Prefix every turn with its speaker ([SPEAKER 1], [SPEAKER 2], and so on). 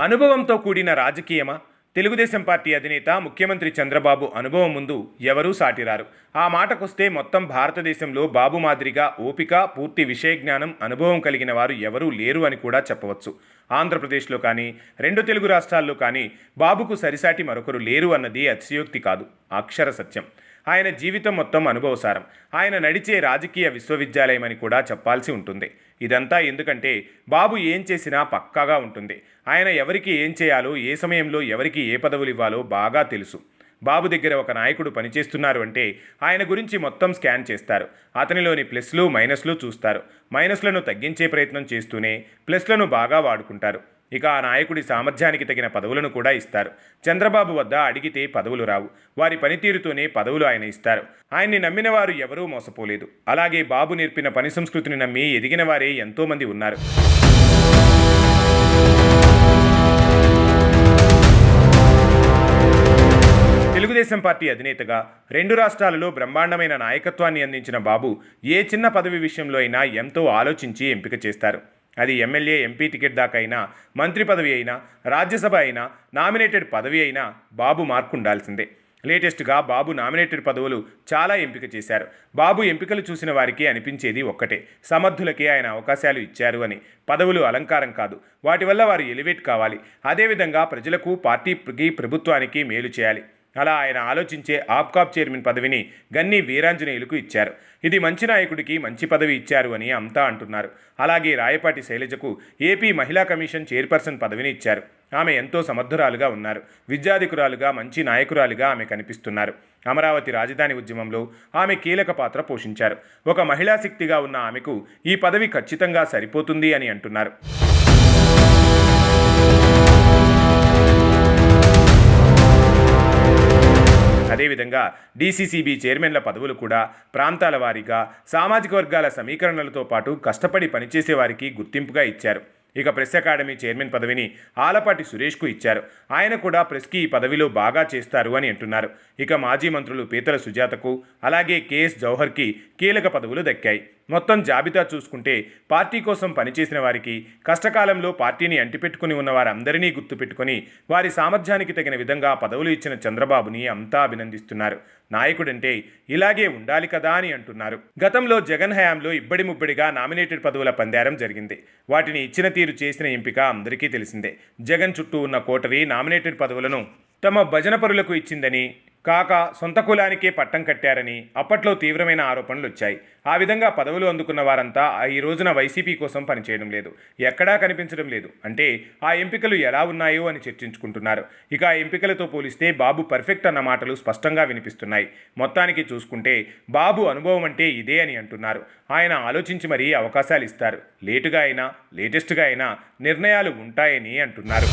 [SPEAKER 1] అనుభవంతో కూడిన రాజకీయమా? తెలుగుదేశం పార్టీ అధినేత ముఖ్యమంత్రి చంద్రబాబు అనుభవం ముందు ఎవరూ సాటిరారు. ఆ మాటకొస్తే మొత్తం భారతదేశంలో బాబు మాదిరిగా ఓపిక, పూర్తి విషయ జ్ఞానం, అనుభవం కలిగిన వారు ఎవరూ లేరు అని కూడా చెప్పవచ్చు. ఆంధ్రప్రదేశ్లో కానీ, రెండు తెలుగు రాష్ట్రాల్లో కానీ బాబుకు సరిసాటి మరొకరు లేరు అన్నది అతిశయోక్తి కాదు, అక్షర సత్యం. ఆయన జీవితం మొత్తం అనుభవసారం. ఆయన నడిచే రాజకీయ విశ్వవిద్యాలయం అని కూడా చెప్పాల్సి ఉంటుంది. ఇదంతా ఎందుకంటే బాబు ఏం చేసినా పక్కాగా ఉంటుంది. ఆయన ఎవరికి ఏం చేయాలో, ఏ సమయంలో ఎవరికి ఏ పదవులు ఇవ్వాలో బాగా తెలుసు. బాబు దగ్గర ఒక నాయకుడు పనిచేస్తున్నారు అంటే ఆయన గురించి మొత్తం స్కాన్ చేస్తారు. అతనిలోని ప్లస్లు మైనస్లు చూస్తారు. మైనస్లను తగ్గించే ప్రయత్నం చేస్తూనే ప్లస్లను బాగా వాడుకుంటారు. ఇక ఆ నాయకుడి సామర్థ్యానికి తగిన పదవులను కూడా ఇస్తారు. చంద్రబాబు వద్ద అడిగితే పదవులు రావు. వారి పనితీరుతోనే పదవులు ఆయన ఇస్తారు. ఆయన్ని నమ్మిన వారు ఎవరూ మోసపోలేదు. అలాగే బాబు నేర్పిన పని సంస్కృతిని నమ్మి ఎదిగిన వారే ఎంతోమంది ఉన్నారు. తెలుగుదేశం పార్టీ అధినేతగా రెండు రాష్ట్రాలలో బ్రహ్మాండమైన నాయకత్వాన్ని అందించిన బాబు ఏ చిన్న పదవి విషయంలో అయినా ఎంతో ఆలోచించి ఎంపిక చేస్తారు. అది ఎమ్మెల్యే, ఎంపీ టికెట్ దాకా అయినా, మంత్రి పదవి అయినా, రాజ్యసభ అయినా, నామినేటెడ్ పదవి అయినా బాబు మార్కు ఉండాల్సిందే. లేటెస్ట్గా బాబు నామినేటెడ్ పదవులు చాలా ఎంపిక చేశారు. బాబు ఎంపికలు చూసిన వారికి అనిపించేది ఒక్కటే, సమర్థులకే ఆయన అవకాశాలు ఇచ్చారు అని. పదవులు అలంకారం కాదు, వాటి వల్ల వారు ఎలివేట్ కావాలి. అదేవిధంగా ప్రజలకు, పార్టీకి, ప్రభుత్వానికి మేలు చేయాలి. అలా ఆయన ఆలోచించే ఆప్కాబ్ చైర్మన్ పదవిని గన్ని వీరాంజనేయులకు ఇచ్చారు. ఇది మంచి నాయకుడికి మంచి పదవి ఇచ్చారు అని అంతా అంటున్నారు. అలాగే రాయపాటి శైలజకు ఏపీ మహిళా కమిషన్ చైర్పర్సన్ పదవిని ఇచ్చారు. ఆమె ఎంతో సమర్థురాలుగా ఉన్నారు. విద్యాధికురాలుగా, మంచి నాయకురాలుగా ఆమె కనిపిస్తున్నారు. అమరావతి రాజధాని ఉద్యమంలో ఆమె కీలక పాత్ర పోషించారు. ఒక మహిళా శక్తిగా ఉన్న ఆమెకు ఈ పదవి ఖచ్చితంగా సరిపోతుంది అని అంటున్నారు. అదేవిధంగా డీసీసీబీ చైర్మన్ల పదవులు కూడా ప్రాంతాల వారీగా, సామాజిక వర్గాల సమీకరణలతో పాటు కష్టపడి పనిచేసే వారికి గుర్తింపుగా ఇచ్చారు. ఇక ప్రెస్ అకాడమీ చైర్మన్ పదవిని ఆలపాటి సురేష్కు ఇచ్చారు. ఆయన కూడా ప్రెస్కి ఈ పదవిలో బాగా చేస్తారు అని అంటున్నారు. ఇక మాజీ మంత్రులు పీతల సుజాతకు, అలాగే కేఎస్ జవహర్కి కీలక పదవులు దక్కాయి. మొత్తం జాబితా చూసుకుంటే పార్టీ కోసం పనిచేసిన వారికి, కష్టకాలంలో పార్టీని అంటిపెట్టుకుని ఉన్న వారందరినీ గుర్తుపెట్టుకుని వారి సామర్థ్యానికి తగిన విధంగా పదవులు ఇచ్చిన చంద్రబాబుని అంతా అభినందిస్తున్నారు. నాయకుడంటే ఇలాగే ఉండాలి కదా అని అంటున్నారు. గతంలో జగన్ హయాంలో ఇబ్బడి ముబ్బడిగా నామినేటెడ్ పదవుల పందేరం జరిగింది. వాటిని ఇచ్చిన తీరు చేసిన ఎంపిక అందరికీ తెలిసిందే. జగన్ చుట్టూ ఉన్న కోటరీ నామినేటెడ్ పదవులను తమ భజన పరులకు ఇచ్చిందని, కాక సొంత కులానికే పట్టం కట్టారని అప్పట్లో తీవ్రమైన ఆరోపణలు వచ్చాయి. ఆ విధంగా పదవులు అందుకున్న వారంతా ఈ రోజున వైసీపీ కోసం పనిచేయడం లేదు, ఎక్కడా కనిపించడం లేదు. అంటే ఆ ఎంపికలు ఎలా ఉన్నాయో అని చర్చించుకుంటున్నారు. ఇక ఆ ఎంపికలతో పోలిస్తే బాబు పర్ఫెక్ట్ అన్న మాటలు స్పష్టంగా వినిపిస్తున్నాయి. మొత్తానికి చూసుకుంటే బాబు అనుభవం అంటే ఇదే అని అంటున్నారు. ఆయన ఆలోచించి మరీ అవకాశాలు ఇస్తారు. లేటుగా అయినా, లేటెస్ట్గా అయినా నిర్ణయాలు ఉంటాయని అంటున్నారు.